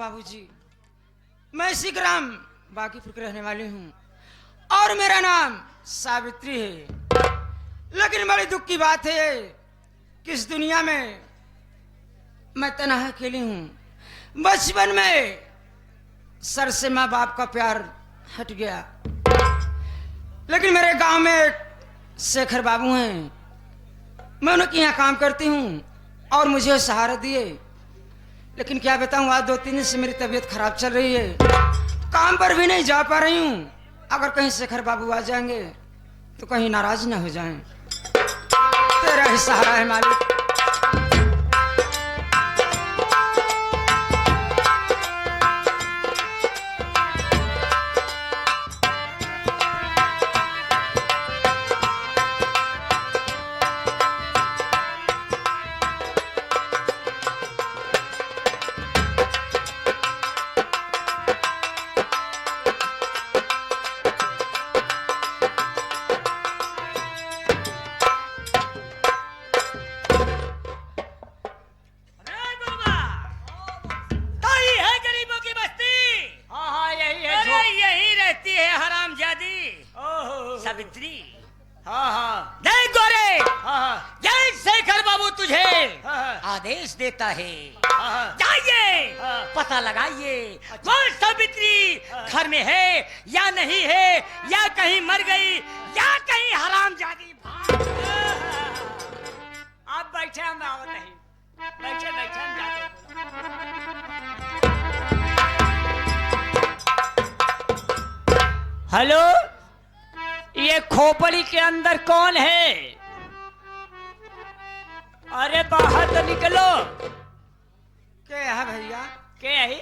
बाबूजी, मैं इसी ग्राम बाकीपुर की रहने वाली हूँ और मेरा नाम सावित्री है। लेकिन बड़ी दुख की बात है कि इस दुनिया में मैं तन्हा अकेली हूँ। बचपन में सर से माँ बाप का प्यार हट गया, लेकिन मेरे गांव में एक शेखर बाबू हैं। मैं उनके यहाँ काम करती हूँ और मुझे सहारा दिए। लेकिन क्या बताऊँ, आज 2-3 दिन से मेरी तबीयत खराब चल रही है, काम पर भी नहीं जा पा रही हूँ। अगर कहीं शेखर बाबू आ जाएंगे तो कहीं नाराज ना हो जाएं। तेरा ही सहारा है मालिक। सावित्री, जय गोरे, जय शेखर बाबू तुझे आदेश देता है, जाइए पता लगाइए वो सावित्री घर में है या नहीं है, या कहीं मर गई या कहीं हरामजादी। आप बैठे, हम आवत नहीं, बैठे बैठे हम जाते। हेलो, ये खोपड़ी के अंदर कौन है? अरे बाहर तो निकलो। क्या है भैया? क्या है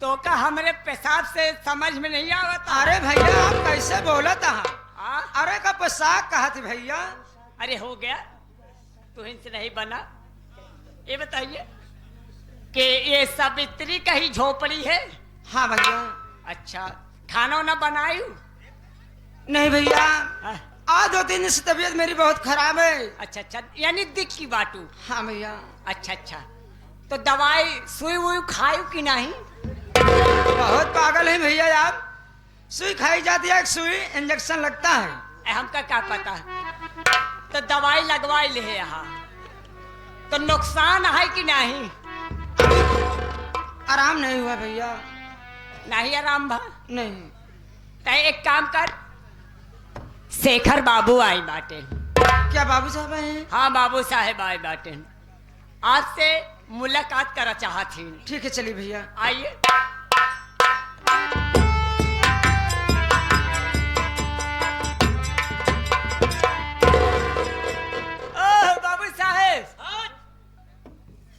तो का हमरे पेशाब से समझ में नहीं आवता। अरे भैया, आप कैसे बोला था? हाँ? अरे का पोशाक कहा थी भैया? अरे हो गया, तू इनसे नहीं बना। ये बताइए कि ये सावित्री का ही झोपड़ी है? हाँ भैया। अच्छा, खाना ना बनायू? नहीं भैया, आज 2-3 दिन से तबीयत मेरी बहुत खराब है। अच्छा अच्छा, यानी दिख की बाटू। हाँ भैया। अच्छा अच्छा, तो दवाई सुई वुई खायू कि नहीं? बहुत पागल है भैया आप। सुई खाई जाती है, सुई इंजेक्शन लगता है। हमका क्या पता, तो दवाई लगवाई ले यहाँ, तो नुकसान है कि नहीं? आराम नहीं हुआ भैया। नहीं आराम भा? नहीं। तो एक काम कर, शेखर बाबू आई बाटे। क्या बाबू साहब हैं? हाँ, बाबू साहेब आए बाटे, आज से मुलाकात करा चाहती। ठीक है, चलिए भैया। आइए। बाबू साहेब,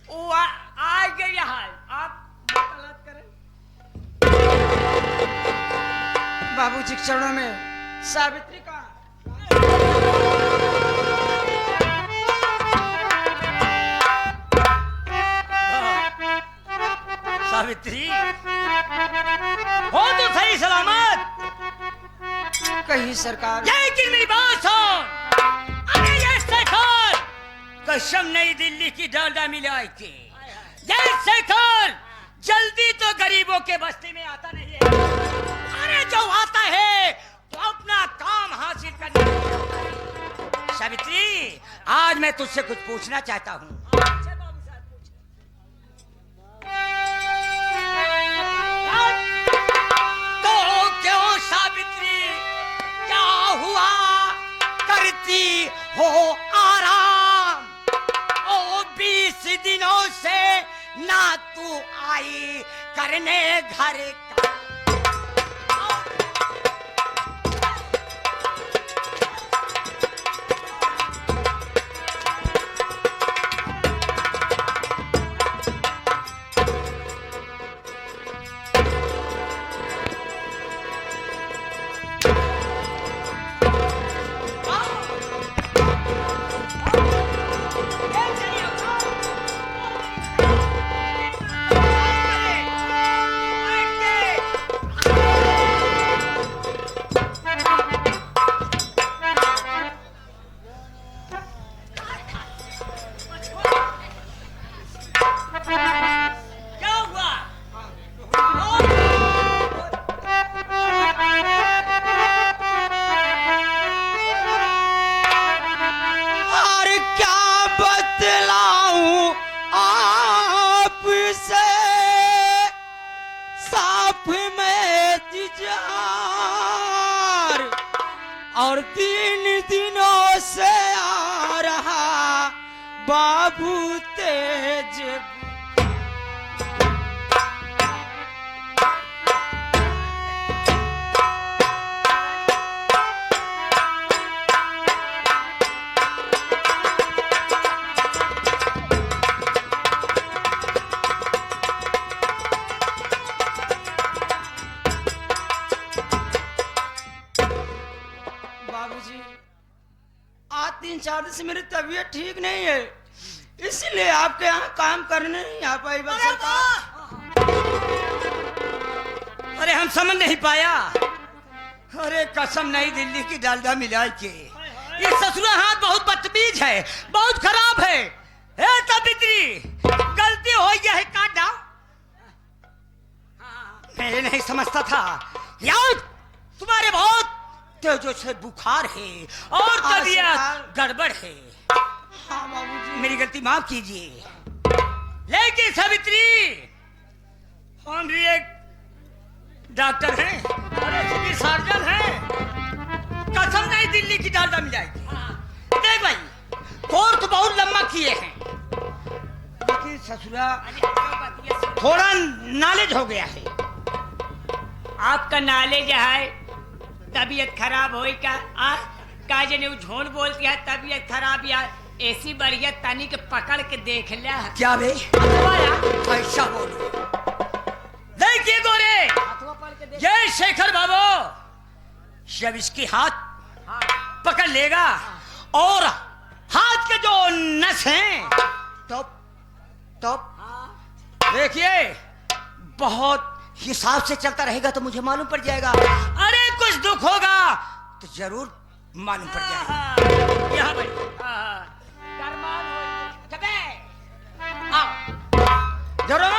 वो आ गए यहाँ, आप मुलाकात करें। बाबू जी के चरणों में सावित्री का सावित्री, हो तो सही सलामत? कहीं सरकार। लेकिन मेरी बात सुन, अरे ये शेखर कसम नई दिल्ली की डालडा मिलाई थी। ये शेखर जल्दी तो गरीबों के बस्ती में आता नहीं है। अरे जो आता है तो अपना काम हासिल करना। सावित्री, आज मैं तुझसे कुछ पूछना चाहता हूँ। तो क्यों सावित्री, क्या हुआ करती हो आराम? ओ 20 दिनों से ना तू आई करने घर का। और 3 दिनों से आ रहा बाबू तेज। बाबूजी, आज 3-4 दिन से मेरी तबीयत ठीक नहीं है, इसलिए आपके यहाँ काम करने नहीं आ पाई। बस अरे हम समझ नहीं पाया। अरे कसम नई दिल्ली की डालडा मिलाई के ये ससुरा हाथ बहुत बदतमीज है, बहुत खराब है। ए सावित्री, गलती हो गया है, काट डाल। मैं ये नहीं समझता था यार, तुम्हारे बहुत तेजों से बुखार है और तबीयत गड़बड़ है। हाँ बाबूजी, मेरी गलती माफ कीजिए। लेकिन सावित्री, हम भी एक डॉक्टर हैं, सिविल सर्जन हैं, कसम नहीं दिल्ली की डालडा मिल जाएगी। देख भाई, कोर्स बहुत लंबा किए हैं, लेकिन ससुरा थोड़ा नॉलेज हो गया है। आपका नॉलेज है, तबीयत खराब होई का जने झोल बोलती है तबीयत खराब, या ऐसी बढ़िया तनी के पकड़ के देख लिया। क्या बे ऐसा बोलो? देखिए गोरे, ये शेखर बाबू जब इसकी हाथ पकड़ लेगा और हाथ के जो नस हैं तो देखिए बहुत हिसाब से चलता रहेगा तो मुझे मालूम पड़ जाएगा। अरे कुछ दुख होगा तो जरूर मालूम पड़ जाएगा। यहाँ बैठ। जरूर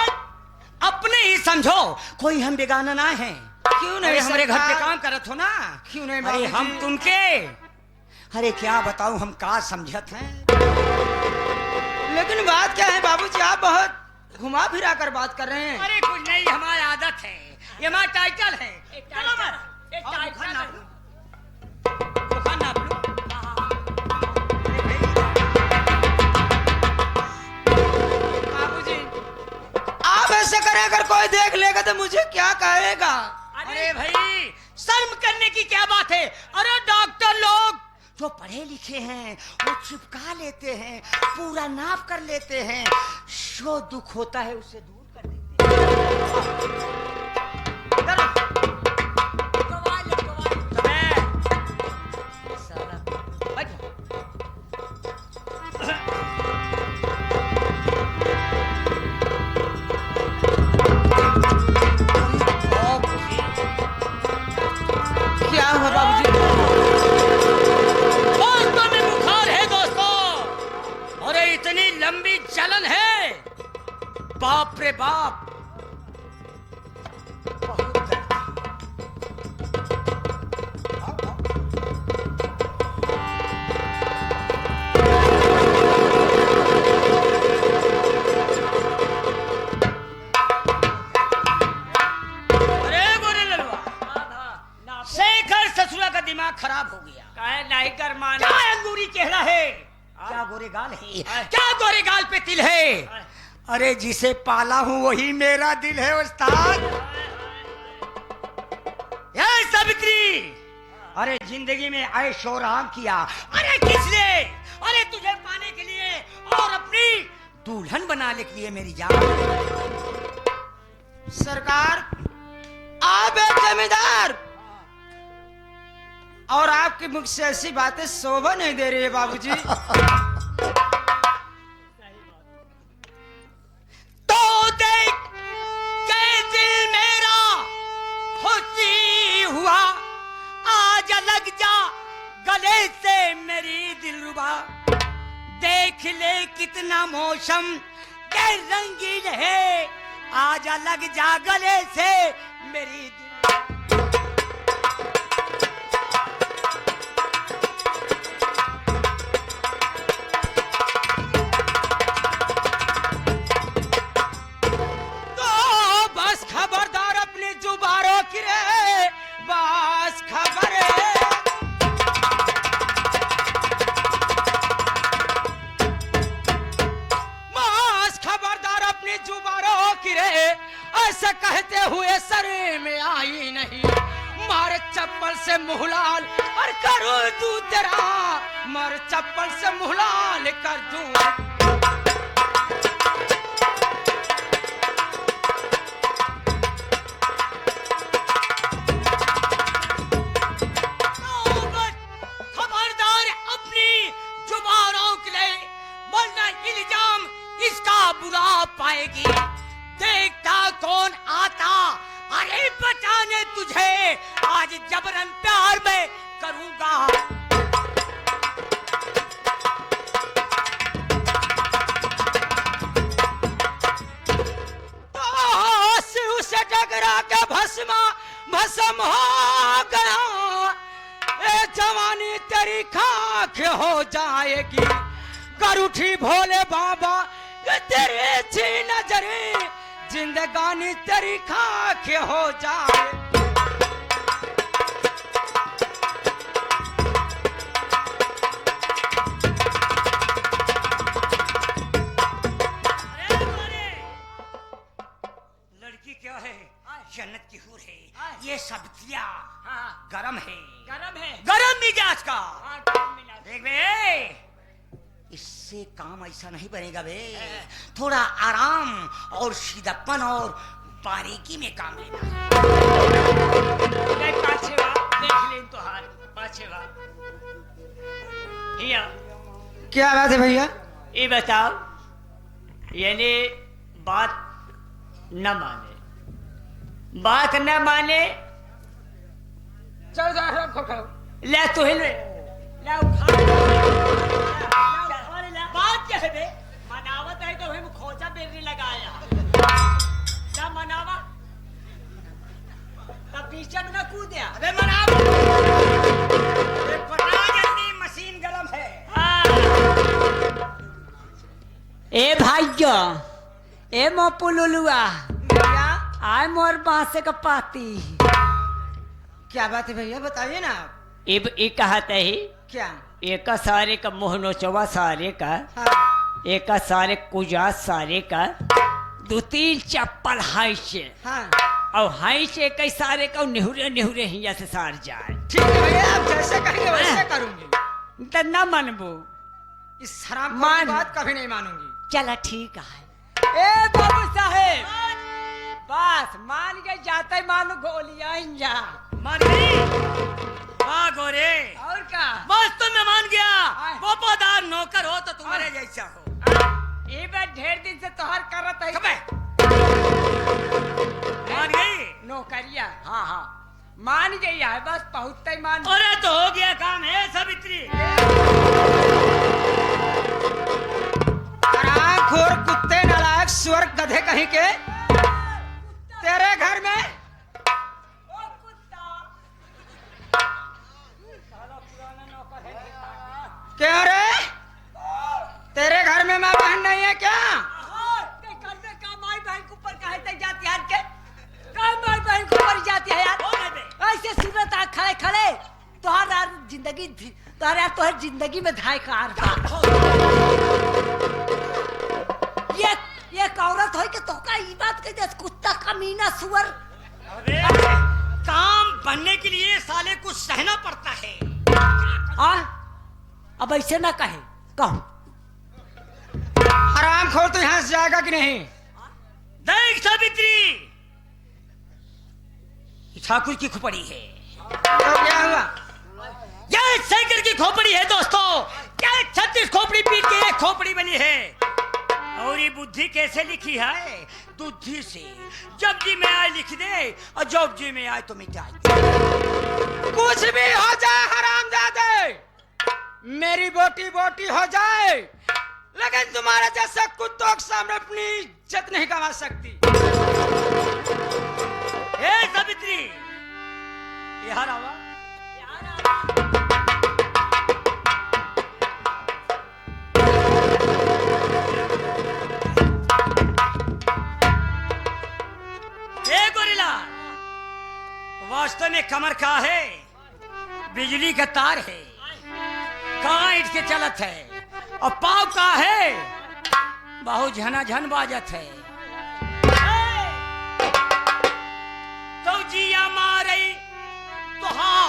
अपने ही समझो, कोई हम बेगाना ना है। क्यों नहीं? हमारे घर पे काम करत हो ना। क्यों नहीं अरे बाबूजी? हम तुमके, अरे क्या बताऊं, हम का समझत हैं। लेकिन बात क्या है बाबूजी, आप बहुत घुमा फिरा कर बात कर रहे हैं। अरे कुछ नहीं, हमारी आदत है, ये हमारा टाइटल है। बाबूजी, आप ऐसे करें, अगर कोई देख लेगा तो मुझे क्या कहेगा? अरे भाई, शर्म करने की क्या बात है? अरे डॉक्टर लोग जो पढ़े लिखे हैं वो चिपका लेते हैं, पूरा नाप कर लेते हैं, जो दुख होता है उसे दूर कर देते क्या हुआ बाबूजी? दोस्तों में बुखार है दोस्तों, अरे इतनी लंबी जलन है, बाप रे बाप। बहुत दर्द। अरे गोरे ललवा, शेखर ससुरा का दिमाग खराब हो गया। नहीं कर मान। क्या अंगूरी चेहरा है, क्या गोरे गाल है, क्या गोरे गाल पे तिल है। अरे जिसे पाला हूं वही मेरा दिल है उस्ताद। ये सावित्री, अरे जिंदगी में ऐशो आराम किया, अरे किस लिए? अरे तुझे पाने के लिए और अपनी दुल्हन बनाने के लिए मेरी जान। सरकार, आप एक जमींदार और आपके मुख से ऐसी बातें शोभा नहीं दे रही है बाबूजी। तो देख के दिल मेरा खुशी हुआ, आज लग जा गले से मेरी दिलरुबा। देख ले कितना मौसम के रंगीन है, आज लग जा गले से मेरी दिल। खबरदार अपनी जुबारों की रे, बस खबर है। से मुहलाल और करूं तू तेरा मर चप्पल से मुहलाल कर दूं। खबरदार अपनी जुबान रोक ले, वरना इल्जाम इसका बुरा पाएगी। देखता कौन आता, अरे बचाने तुझे आज जबरन प्यार में करूंगा। तो शिव से टकरा के भस्म हो गया, ए जवानी तेरी खाक हो जाएगी। कर उठी भोले बाबा तेरी अच्छी नजरे, जिंदगानी तेरी खाक हो जाए। लड़की क्या है? जन्नत की हूर है। ये सब्जियां गरम है, गरम मिजाज का। देख बे, इससे काम ऐसा नहीं बनेगा बे। थोड़ा आराम और सीधापन और बारीकी में काम लेना। क्या बात है भैया? ये बताओ, यानी बात न माने चल जा ले तो हिल ले उठा। बात क्या है बे? मनावत है तो हम खोजा बेरने लगाया ना मनावा, तब पीछे में ना कूदया। अबे मनावा, पटा जल्दी, मशीन गरम है। ए भाइयों, ए मोपुलुलुआ, आय मोर बांसे का पाती। क्या बात है भैया, बताइए ना। ये कहते ही क्या? एक सारे का मोह नोचवा सारे का, हाँ एक सारे कुजा सारे का, 2-3 चप्पल हाई से, हाँ और हाई से कई सारे का नेहुरे नेहुरे हिया से सार जाए। ठीक है भैया, आप जैसे कहेंगे वैसे करूंगी। तो न मानबो, इस हराम मान। की बात कभी नहीं मानूंगी। चला ठीक है। ए बाबू साहेब, बस मान के जाते मानो गोलियां जा। मान गई? वाह गोरे, और क्या? बस तो मैं मान गया। आए। वफादार नौकर हो तो तुम्हारे जैसा हो। ये बात ढेर दिन से तोहर करत है। कबे? मान गई? नौकरिया, हाँ हाँ मान गई है, बस पहुंचते मान। अरे तो हो गया काम है सावित्री। खोर कुत्ते नालायक स्वर्ग गधे कहीं के, तेरे घर में क्या रे? तेरे घर में माँ बहन नहीं है क्या? माई बहन के ऊपर कहे जाती है के? माई बहन के ऊपर जाती है यार। ऐसे सूरत आँख खड़े खड़े तोहर जिंदगी, तोहर जिंदगी में धाय कार ये औरत हो कि तो का ई बात के जैसे कुत्ता कमीना सुअर। अबे काम बनने के लिए साले कुछ सहना पड़ता है। अब ऐसे ना कहे, कहो हराम खोर तो यहाँ से जाएगा कि नहीं? देख सावित्री, ठाकुर की खोपड़ी है। तो क्या हुआ? यह साइकिल की खोपड़ी है दोस्तों। क्या 36 खोपड़ी पीट के एक खोपड़ी बनी है। और ये बुद्धि कैसे लिखी है? बुद्धि से। जब जी में आए लिख दे और जब जी में आए तो मिटाई। कुछ भी हो जाए हरामजादे, मेरी बोटी बोटी हो जाए, लेकिन तुम्हारे जैसे कुत्तों के सामने अपनी इज्जत नहीं कमा सकती। हे सावित्री, यहाँ आवा। वास्तव में कमर का है, बिजली का तार है, कहाँ ईट के चलत है, और पाव का है, बहुत झनाझन बाजत है। तो जिया मारे तो हाँ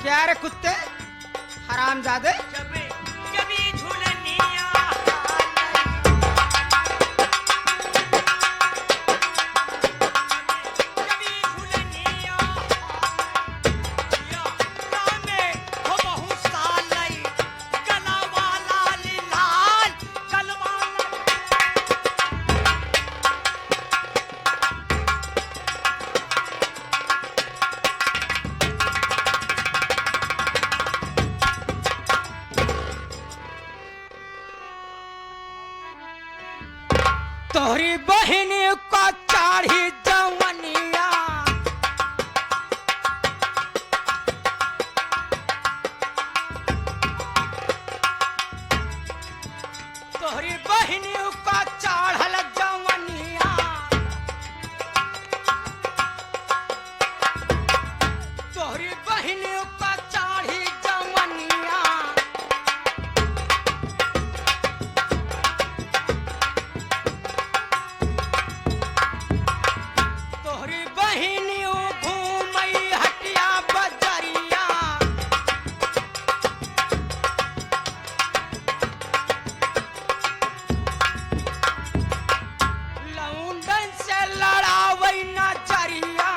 क्या रे कुत्ते, हरामजादे? जबी झूलनिया तोहरी बहन को चाढ़ी जवनिया, तोहरी बहन को चाढ़ल जवनिया, तोहरी बहन को चाढ़ी जवनिया, तोहरी बहिनी घूमई हटिया बजरिया, लौंडन से लड़ावई नजरिया,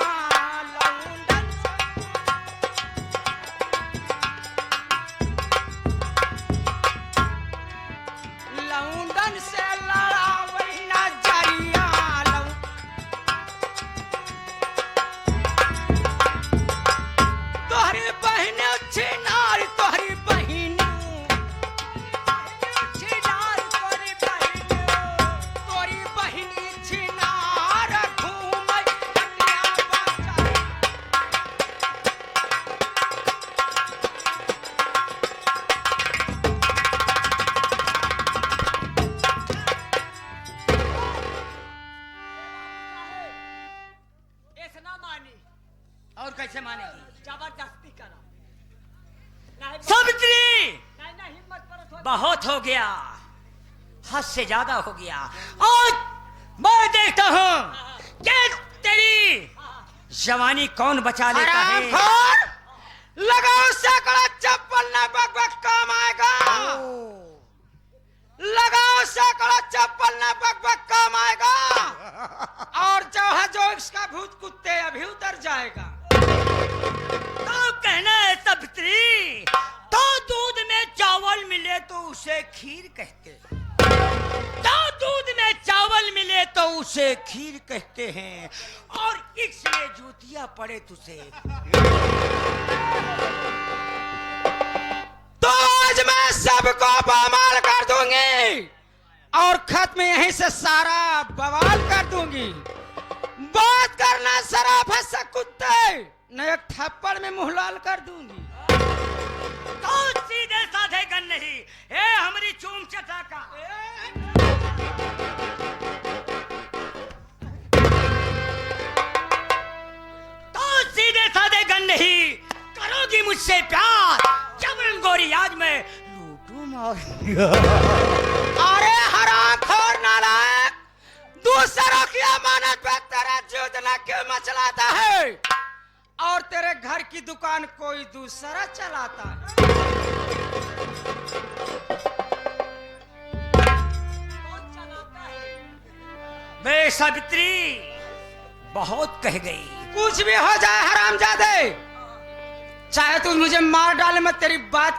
लौंडन से लड़ावई नजरिया, तोहरी बहन छिनार, तोहरी बहन छिनार, तोहरी बहन, तोहरी बहन छिनार घूमई हटिया बजरिया। ऐसा मानी, और कैसे मानेगी? जबरदस्ती करा। नहीं सावित्री, नहीं नहीं, हिम्मत पर थोड़ी- बहुत हो गया, हद से ज्यादा हो गया। आज मैं देखता हूँ कि तेरी जवानी कौन बचा लेता है। हरामखोर, लगाओ सैकड़ा चप्पल न बकबक काम आएगा, लगाओ सैकड़ा चप्पल न बकबक काम आएगा, और जो है जो इसका भूत कुत्ते अभी उतर जाएगा। तो कहना है सावित्री, तो दूध में चावल मिले तो उसे खीर कहते, तो दूध में चावल मिले तो उसे खीर कहते हैं, और इसमें जूतियां पड़े तुझे। तो आज मैं सबको बवाल कर दूंगी, और खत्म यहीं से सारा बवाल कर दूंगी। बात करना शराब है से कुत्ते, न एक थप्पड़ में मुंह लाल कर दूंगी। तो सीधे साधे गन नहीं, ए हमारी चूम चटा का। तो सीधे साधे गन नहीं, करोगी मुझसे प्यार, जबरन गोरी आज मैं लूटू मार। अरे हरामखोर नालायक, दूसरों की अमानत पे तेरा जोतना क्यों मचलाता है, और तेरे घर की दुकान कोई दूसरा चलाता है। कौन चलाता है? बे सावित्री, बहुत कह गई। कुछ भी हो जाए हरामजादे, चाहे तू मुझे मार डाले, मैं तेरी बात